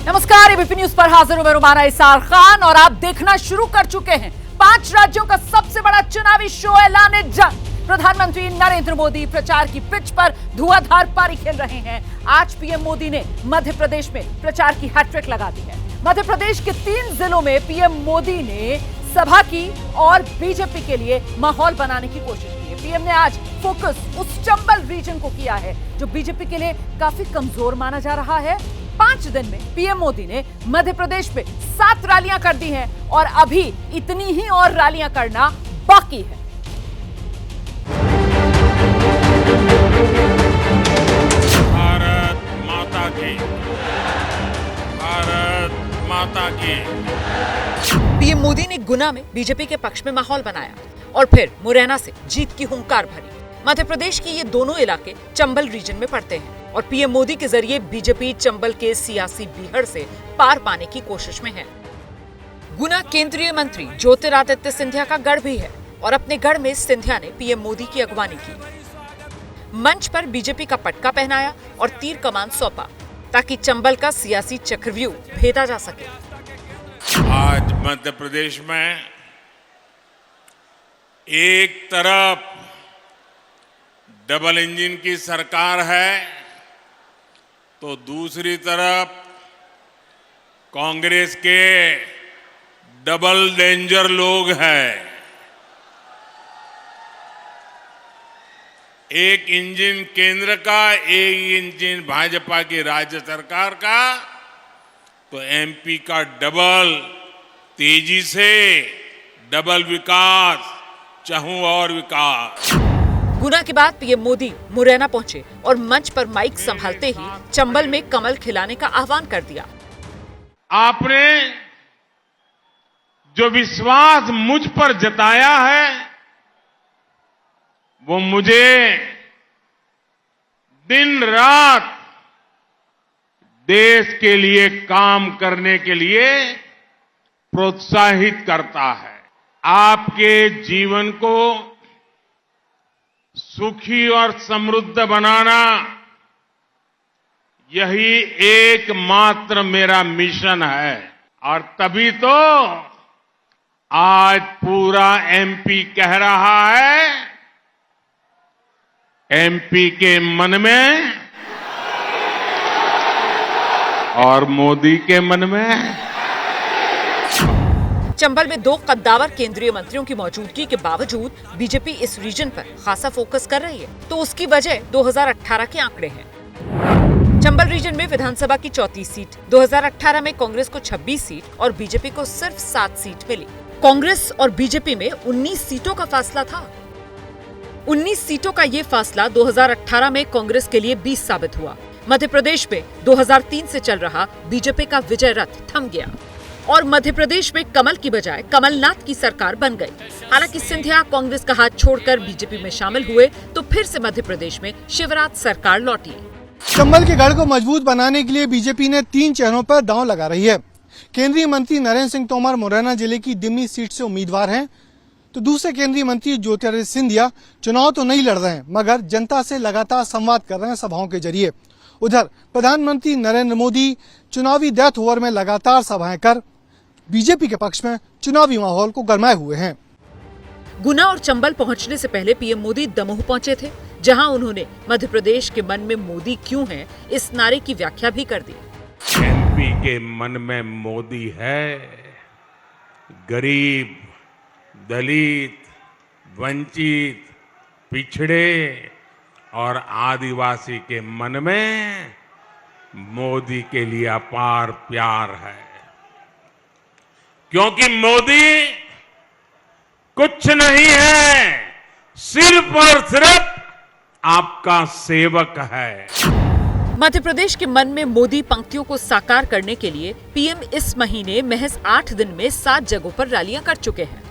नमस्कार, ABP news पर हाजिर हूं मैं रुमाना इसार खान और आप देखना शुरू कर चुके हैं 5 राज्यों का सबसे बड़ा चुनावी शो ऐलाने जंग। प्रधानमंत्री नरेंद्र मोदी प्रचार की पिच पर धुआंधार पारी खेल रहे हैं। आज पीएम मोदी ने मध्य प्रदेश में प्रचार की हैट्रिक लगा दी है। मध्य प्रदेश के 3 जिलों में पीएम मोदी ने सभा की और बीजेपी के लिए माहौल बनाने की कोशिश की है। पीएम ने आज फोकस उस चंबल रीजन को किया है जो बीजेपी के लिए काफी कमजोर माना जा रहा है। 5 दिन में पीएम मोदी ने मध्य प्रदेश में 7 रैलियां कर दी हैं और अभी इतनी ही और रैलियां करना बाकी है। भारत माता की, भारत माता की। पीएम मोदी ने गुना में बीजेपी के पक्ष में माहौल बनाया और फिर मुरैना से जीत की हुंकार भरी। मध्य प्रदेश के ये दोनों इलाके चंबल रीजन में पड़ते हैं और पीएम मोदी के जरिए बीजेपी चंबल के सियासी बीहड़ से पार पाने की कोशिश में है। गुना केंद्रीय मंत्री ज्योतिरादित्य सिंधिया का गढ़ भी है और अपने गढ़ में सिंधिया ने पीएम मोदी की अगवानी की। मंच पर बीजेपी का पटका पहनाया और तीर कमान सौंपा ताकि चंबल का सियासी चक्रव्यूह भेदा जा सके। आज मध्य प्रदेश में एक तरफ डबल इंजन की सरकार है तो दूसरी तरफ कांग्रेस के डबल डेंजर लोग हैं। एक इंजन केंद्र का, एक इंजन भाजपा की राज्य सरकार का, तो एमपी का डबल तेजी से डबल विकास, चाहूं और विकास। गुना के बाद पीएम मोदी मुरैना पहुंचे और मंच पर माइक संभालते ही चंबल में कमल खिलाने का आह्वान कर दिया। आपने जो विश्वास मुझ पर जताया है वो मुझे दिन रात देश के लिए काम करने के लिए प्रोत्साहित करता है। आपके जीवन को सुखी और समृद्ध बनाना यही एकमात्र मेरा मिशन है और तभी तो आज पूरा एमपी कह रहा है, एमपी के मन में और मोदी के मन में। चंबल में 2 कद्दावर केंद्रीय मंत्रियों की मौजूदगी के बावजूद बीजेपी इस रीजन पर खासा फोकस कर रही है, तो उसकी वजह 2018 के आंकड़े हैं। चंबल रीजन में विधानसभा की 34 सीट, 2018 में कांग्रेस को 26 सीट और बीजेपी को सिर्फ 7 सीट मिली। कांग्रेस और बीजेपी में 19 सीटों का फासला था। 19 सीटों का ये फासला 2018 में कांग्रेस के लिए 20 साबित हुआ। मध्य प्रदेश में 2003 से चल रहा बीजेपी का विजय रथ थम गया और मध्य प्रदेश में कमल की बजाय कमलनाथ की सरकार बन गई। हालांकि सिंधिया कांग्रेस का हाथ छोड़कर बीजेपी में शामिल हुए तो फिर से मध्य प्रदेश में शिवराज सरकार लौटी। चंबल के गढ़ को मजबूत बनाने के लिए बीजेपी ने 3 चेहरों पर दांव लगा रही है। केंद्रीय मंत्री नरेंद्र सिंह तोमर मुरैना जिले की दिमनी सीट से उम्मीदवार हैं, तो दूसरे केंद्रीय मंत्री ज्योतिरादित्य सिंधिया चुनाव तो नहीं लड़ रहे हैं मगर जनता से लगातार संवाद कर रहे हैं सभाओं के जरिए। उधर प्रधानमंत्री नरेंद्र मोदी चुनावी डेथ ओवर में लगातार सभाएं कर बीजेपी के पक्ष में चुनावी माहौल को गरमाए हुए हैं। गुना और चंबल पहुंचने से पहले पीएम मोदी दमोह पहुंचे थे, जहां उन्होंने मध्य प्रदेश के मन में मोदी क्यों है इस नारे की व्याख्या भी कर दी। एमपी के मन में मोदी है, गरीब, दलित, वंचित, पिछड़े और आदिवासी के मन में मोदी के लिए अपार प्यार है, क्योंकि मोदी कुछ नहीं है, सिर्फ और सिर्फ आपका सेवक है। मध्य प्रदेश के मन में मोदी पंक्तियों को साकार करने के लिए पीएम इस महीने महज 8 दिन में 7 जगहों पर रैलियां कर चुके हैं।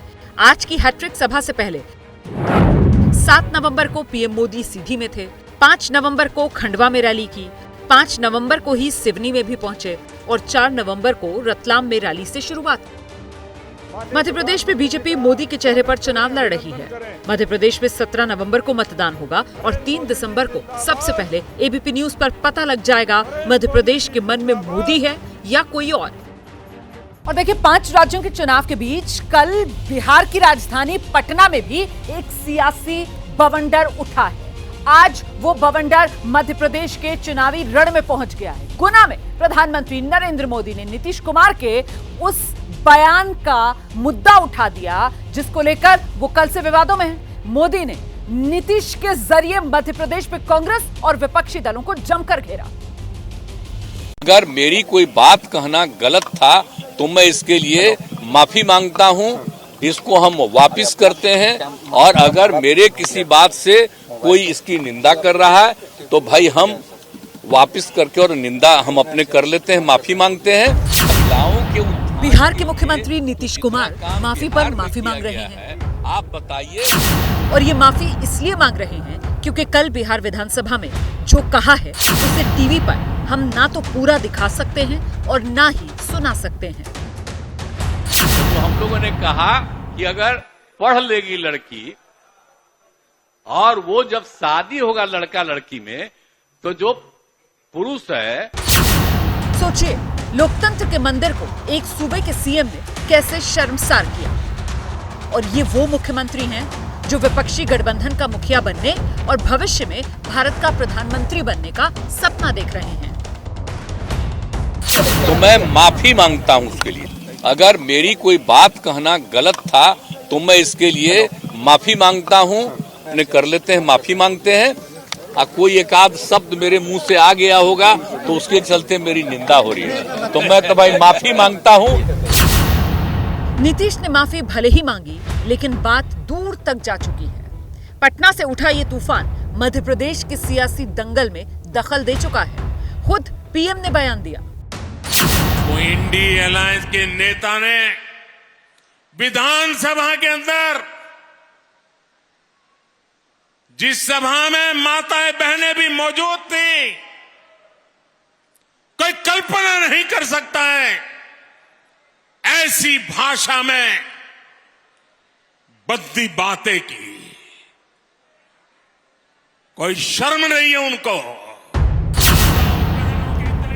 आज की हैट्रिक सभा से पहले 7 नवंबर को पीएम मोदी सीधी में थे, 5 नवंबर को खंडवा में रैली की, 5 नवंबर को ही सिवनी में भी पहुंचे और 4 नवंबर को रतलाम में रैली से शुरुआत। मध्य प्रदेश में बीजेपी मोदी के चेहरे पर चुनाव लड़ रही है। मध्य प्रदेश में 17 नवंबर को मतदान होगा और 3 दिसंबर को सबसे पहले एबीपी न्यूज पर पता लग जाएगा मध्य प्रदेश के मन में मोदी है या कोई और देखिए 5 राज्यों के चुनाव के बीच कल बिहार की राजधानी पटना में भी एक सियासी बवंडर उठा है। आज वो बवंडर मध्य प्रदेश के चुनावी रण में पहुंच गया है। गुना में प्रधानमंत्री नरेंद्र मोदी ने नीतीश कुमार के उस बयान का मुद्दा उठा दिया जिसको लेकर वो कल से विवादों में है। मोदी ने नीतीश के जरिए मध्य प्रदेश पे कांग्रेस और विपक्षी दलों को जमकर घेरा। अगर मेरी कोई बात कहना गलत था तो मैं इसके लिए माफी मांगता हूं, इसको हम वापस करते हैं। और अगर मेरे किसी बात से कोई इसकी निंदा कर रहा है तो भाई हम वापस करके और निंदा हम अपने कर लेते हैं, माफी मांगते हैं। महिलाओं के बिहार के मुख्यमंत्री नीतीश कुमार माफी पर माफी मांग रहे हैं। आप बताइए। और ये माफी इसलिए मांग रहे हैं क्योंकि कल बिहार विधानसभा में जो कहा है उसे टीवी पर हम ना तो पूरा दिखा सकते हैं और ना ही सुना सकते हैं। तो हम लोगों ने कहा कि अगर पढ़ लेगी लड़की और वो जब शादी होगा लड़का लड़की में तो जो पुरुष है। सोचिए लोकतंत्र के मंदिर को एक सूबे के सीएम ने कैसे शर्मसार किया। और ये वो मुख्यमंत्री हैं जो विपक्षी गठबंधन का मुखिया बनने और भविष्य में भारत का प्रधानमंत्री बनने का सपना देख रहे हैं। तो मैं माफी मांगता हूं उसके लिए। अगर मेरी कोई बात कहना गलत था तो मैं इसके लिए माफी मांगता हूं, अपने कर लेते हैं, माफी मांगते हैं। कोई एक आध शब्द मेरे मुंह से आ गया होगा तो उसके चलते मेरी निंदा हो रही है, तो मैं तो भाई माफी मांगता हूं। नीतीश ने माफी भले ही मांगी लेकिन बात दूर तक जा चुकी है। पटना से उठा ये तूफान मध्य प्रदेश के सियासी दंगल में दखल दे चुका है। खुद पीएम ने बयान दिया। वो इंडी अलायंस के नेता ने विधानसभा के अंदर जिस सभा में माताएं बहनें भी मौजूद थी, कोई कल्पना नहीं कर सकता है ऐसी भाषा में बद्दी बातें की। कोई शर्म नहीं है उनको।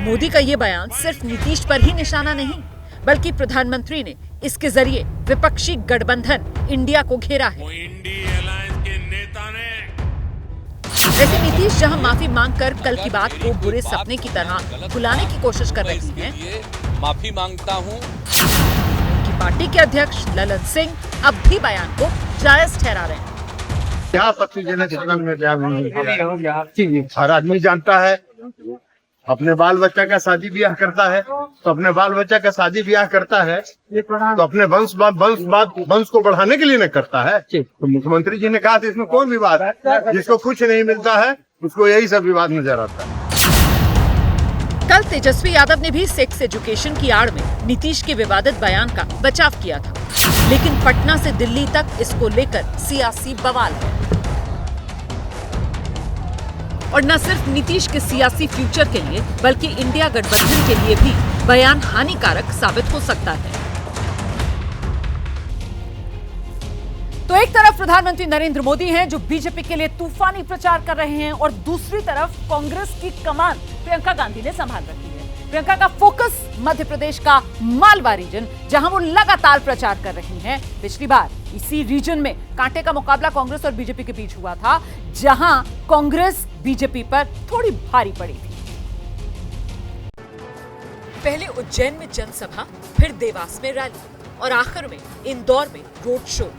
मोदी का ये बयान सिर्फ नीतीश पर ही निशाना नहीं बल्कि प्रधानमंत्री ने इसके जरिए विपक्षी गठबंधन इंडिया को घेरा है। वो इंडी अलायंस के नेता ने वैसे नीतीश जहां माफी मांगकर कल की बात को बुरे सपने की तरह भुलाने की कोशिश कर रही हैं, माफी मांगता हूं। उनकी पार्टी के अध्यक्ष ललन सिंह अब भी बयान को जायज ठहरा रहे हैं। क्या आपत्तिजनक कदम में क्या हर आदमी जानता है अपने बाल बच्चा का शादी ब्याह करता है तो अपने बाल बच्चा का शादी ब्याह करता है तो अपने वंश को बढ़ाने के लिए न करता है। तो मुख्यमंत्री जी ने कहा था इसमें कोई विवाद है, जिसको कुछ नहीं मिलता है उसको यही सब विवाद नजर आता है। कल तेजस्वी यादव ने भी सेक्स एजुकेशन की आड़ में नीतीश के विवादित बयान का बचाव किया था, लेकिन पटना से दिल्ली तक इसको लेकर सियासी बवाल है। और न सिर्फ नीतीश के सियासी फ्यूचर के लिए बल्कि इंडिया गठबंधन के लिए भी बयान हानिकारक साबित हो सकता है। तो एक तरफ प्रधानमंत्री नरेंद्र मोदी हैं जो बीजेपी के लिए तूफानी प्रचार कर रहे हैं और दूसरी तरफ कांग्रेस की कमान प्रियंका गांधी ने संभाल रखी है। प्रियंका का फोकस मध्य प्रदेश का मालवा रीजन जहां वो लगातार प्रचार कर रही हैं। पिछली बार इसी रीजन में कांटे का मुकाबला कांग्रेस और बीजेपी के बीच हुआ था, जहां कांग्रेस बीजेपी पर थोड़ी भारी पड़ी थी। पहले उज्जैन में जनसभा, फिर देवास में रैली और आखिर में इंदौर में रोड शो।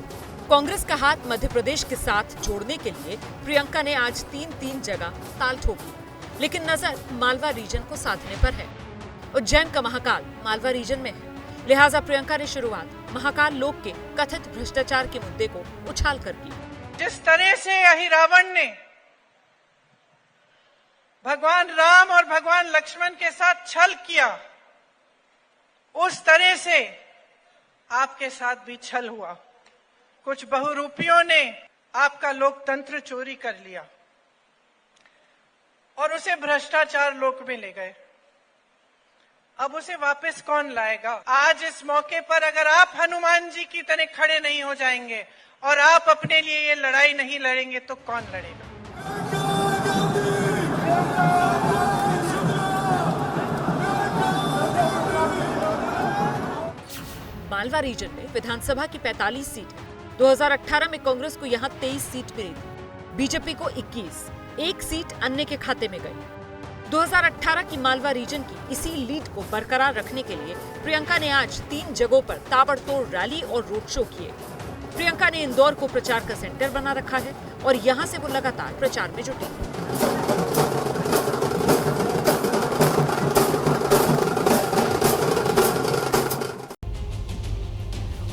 कांग्रेस का हाथ मध्य प्रदेश के साथ जोड़ने के लिए प्रियंका ने आज 3 जगह ताल ठोकी, लेकिन नजर मालवा रीजन को साधने पर है। उज्जैन का महाकाल मालवा रीजन में है, लिहाजा प्रियंका ने शुरुआत महाकाल लोक के कथित भ्रष्टाचार के मुद्दे को उछाल कर की। जिस तरह से अहिरावण ने भगवान राम और भगवान लक्ष्मण के साथ छल किया, उस तरह से आपके साथ भी छल हुआ। कुछ बहुरूपियों ने आपका लोकतंत्र चोरी कर लिया और उसे भ्रष्टाचार लोक में ले गए। अब उसे वापस कौन लाएगा? आज इस मौके पर अगर आप हनुमान जी की तरह खड़े नहीं हो जाएंगे और आप अपने लिए ये लड़ाई नहीं लड़ेंगे तो कौन लड़ेगा? मालवा रीजन में विधानसभा की 45 सीट है। 2018 में कांग्रेस को यहाँ 23 सीट मिली थी, बीजेपी को 21, एक सीट अन्य के खाते में गई। 2018 की मालवा रीजन की इसी लीड को बरकरार रखने के लिए प्रियंका ने आज 3 जगहों पर ताबड़तोड़ रैली और रोड शो किए। प्रियंका ने इंदौर को प्रचार का सेंटर बना रखा है और यहां से वो लगातार प्रचार में जुटी।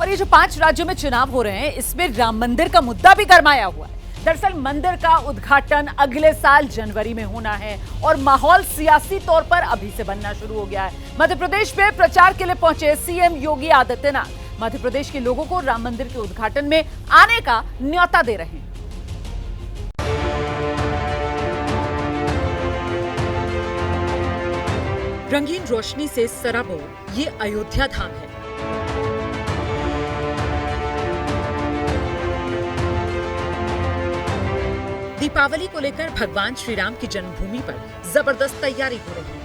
और ये जो 5 राज्यों में चुनाव हो रहे हैं, इसमें राम मंदिर का मुद्दा भी गरमाया हुआ है। दरअसल मंदिर का उद्घाटन अगले साल जनवरी में होना है और माहौल सियासी तौर पर अभी से बनना शुरू हो गया है। मध्य प्रदेश में प्रचार के लिए पहुंचे सीएम योगी आदित्यनाथ मध्य प्रदेश के लोगों को राम मंदिर के उद्घाटन में आने का न्योता दे रहे हैं। रंगीन रोशनी से सराबोर ये अयोध्या धाम है। दीपावली को लेकर भगवान श्री राम की जन्मभूमि पर जबरदस्त तैयारी हो रही है।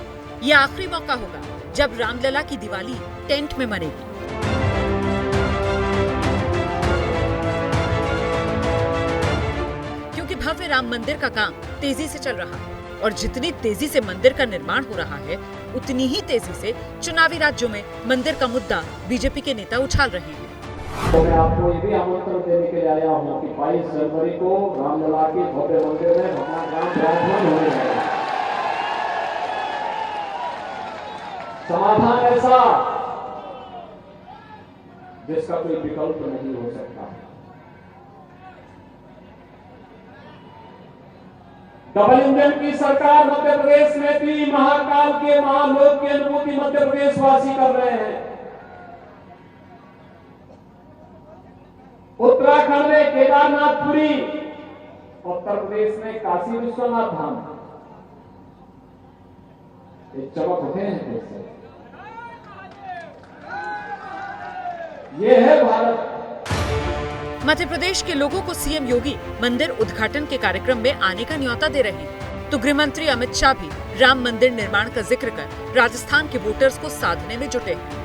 ये आखिरी मौका होगा जब रामलला की दिवाली टेंट में मनेगी। क्योंकि भव्य राम मंदिर का काम तेजी से चल रहा है और जितनी तेजी से मंदिर का निर्माण हो रहा है, उतनी ही तेजी से चुनावी राज्यों में मंदिर का मुद्दा बीजेपी के नेता उछाल रहे हैं। तो मैं आपको ये भी आमंत्रण देने के लिए आया हूँ कि 22 जनवरी को रामलला के भव्य मंदिर में भगवान राम विराजमान होने वाले हैं। समाधान ऐसा जिसका कोई विकल्प नहीं हो सकता। डबल इंजन की सरकार मध्य प्रदेश में थी। महाकाल के महालोक की अनुभूति मध्य प्रदेश वासी कर रहे हैं। उत्तराखंड में केदारनाथपुरी, उत्तर प्रदेश में काशी विश्वनाथ धाम, एक चमक उठे हैं कैसे। ये है भारत। मध्य प्रदेश के लोगों को सीएम योगी मंदिर उद्घाटन के कार्यक्रम में आने का न्योता दे रहे हैं, तो गृह मंत्री अमित शाह भी राम मंदिर निर्माण का जिक्र कर राजस्थान के वोटर्स को साधने में जुटे हैं।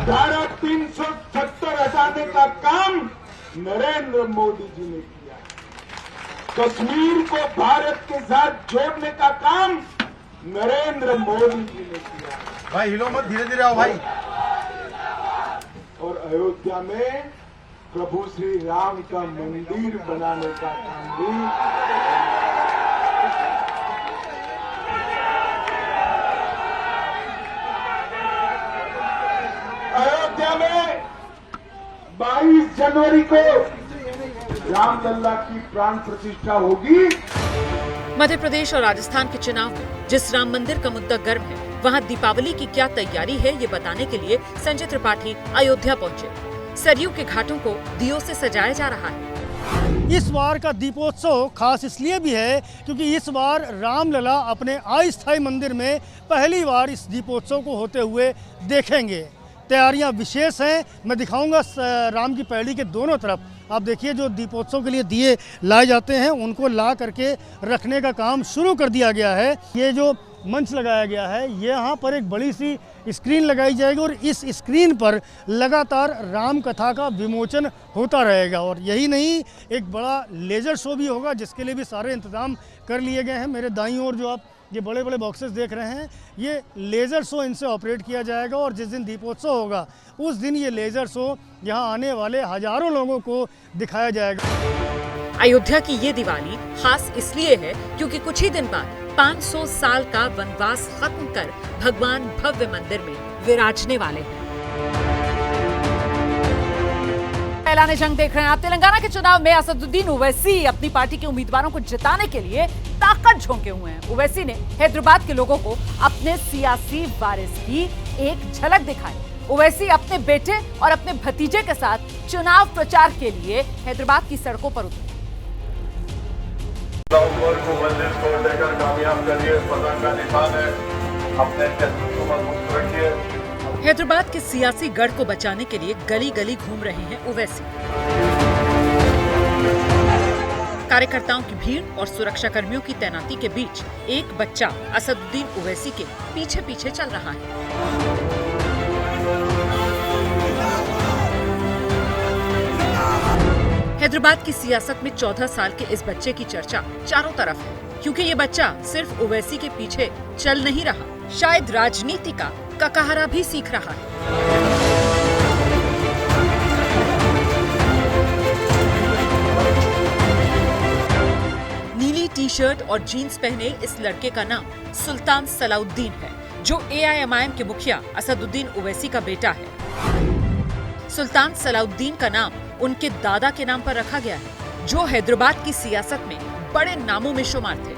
धारा 370 हटाने का काम नरेंद्र मोदी जी ने किया। कश्मीर को भारत के साथ जोड़ने का काम नरेंद्र मोदी जी ने किया। भाई हिलो मत, धीरे धीरे आओ भाई। और अयोध्या में प्रभु श्री राम का मंदिर बनाने का काम भी अयोध्या में 22 जनवरी को रामलला की प्राण प्रतिष्ठा होगी। मध्य प्रदेश और राजस्थान के चुनाव में जिस राम मंदिर का मुद्दा गर्म है, वहां दीपावली की क्या तैयारी है, ये बताने के लिए संजय त्रिपाठी अयोध्या पहुंचे। सरयू के घाटों को दियों से सजाया जा रहा है। इस बार का दीपोत्सव खास इसलिए भी है क्योंकि इस बार रामलला अपने अस्थायी मंदिर में पहली बार इस दीपोत्सव को होते हुए देखेंगे। तैयारियां विशेष हैं। मैं दिखाऊंगा राम की पैड़ी के दोनों तरफ। आप देखिए, जो दीपोत्सव के लिए दिए लाए जाते हैं उनको ला करके रखने का काम शुरू कर दिया गया है। ये जो मंच लगाया गया है, यहाँ पर एक बड़ी सी स्क्रीन लगाई जाएगी और इस स्क्रीन पर लगातार राम कथा का विमोचन होता रहेगा। और यही नहीं, एक बड़ा लेजर शो भी होगा जिसके लिए भी सारे इंतजाम कर लिए गए हैं। मेरे दाईं ओर जो आप ये बड़े बड़े बॉक्सेस देख रहे हैं, ये लेज़र शो इनसे ऑपरेट किया जाएगा और जिस दिन दीपोत्सव होगा उस दिन ये लेज़र शो यहाँ आने वाले हजारों लोगों को दिखाया जाएगा। अयोध्या की ये दिवाली खास इसलिए है क्योंकि कुछ ही दिन बाद 500 साल का वनवास खत्म कर भगवान भव्य मंदिर में विराजने वाले हैं। ऐलान जंग देख रहे हैं आप। तेलंगाना के चुनाव में असदुद्दीन ओवैसी अपनी पार्टी के उम्मीदवारों को जिताने के लिए ताकत झोंके हुए हैं। ओवैसी ने हैदराबाद के लोगों को अपने सियासी वारिस की एक झलक दिखाई। ओवैसी अपने बेटे और अपने भतीजे के साथ चुनाव प्रचार के लिए हैदराबाद की सड़कों पर उतरे। हैदराबाद के सियासी गढ़ को बचाने के लिए गली गली घूम रहे हैं ओवैसी। कार्यकर्ताओं की भीड़ और सुरक्षा कर्मियों की तैनाती के बीच एक बच्चा असदुद्दीन ओवैसी के पीछे पीछे चल रहा है। हैदराबाद की सियासत में 14 साल के इस बच्चे की चर्चा चारों तरफ है, क्योंकि ये बच्चा सिर्फ ओवैसी के पीछे चल नहीं रहा, शायद राजनीति का ककाहरा भी सीख रहा है। नीली टी शर्ट और जीन्स पहने इस लड़के का नाम सुल्तान सलाउद्दीन है, जो AIMIM के मुखिया असदुद्दीन ओवैसी का बेटा है। सुल्तान सलाउद्दीन का नाम उनके दादा के नाम पर रखा गया है, जो हैदराबाद की सियासत में बड़े नामों में शुमार थे।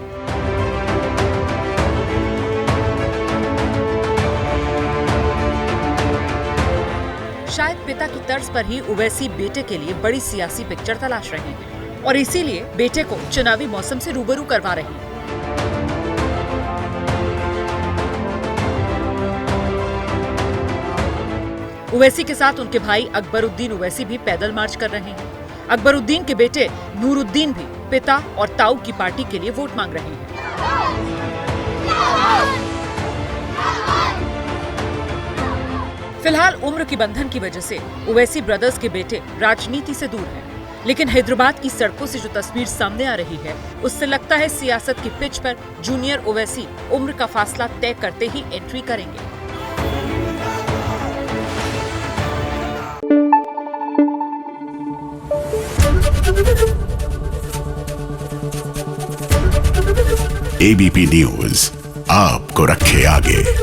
शायद पिता की तर्ज पर ही ओवैसी बेटे के लिए बड़ी सियासी पिक्चर तलाश रहे हैं और इसीलिए बेटे को चुनावी मौसम से रूबरू करवा रहे हैं। ओवैसी के साथ उनके भाई अकबरुद्दीन ओवैसी भी पैदल मार्च कर रहे हैं। अकबरुद्दीन के बेटे नूरुद्दीन भी पिता और ताऊ की पार्टी के लिए वोट मांग रहे हैं। फिलहाल उम्र के बंधन की वजह से ओवैसी ब्रदर्स के बेटे राजनीति से दूर हैं, लेकिन हैदराबाद की सड़कों से जो तस्वीर सामने आ रही है, उससे लगता है सियासत की पिच पर जूनियर ओवैसी उम्र का फासला तय करते ही एंट्री करेंगे। ABP न्यूज आपको रखे आगे।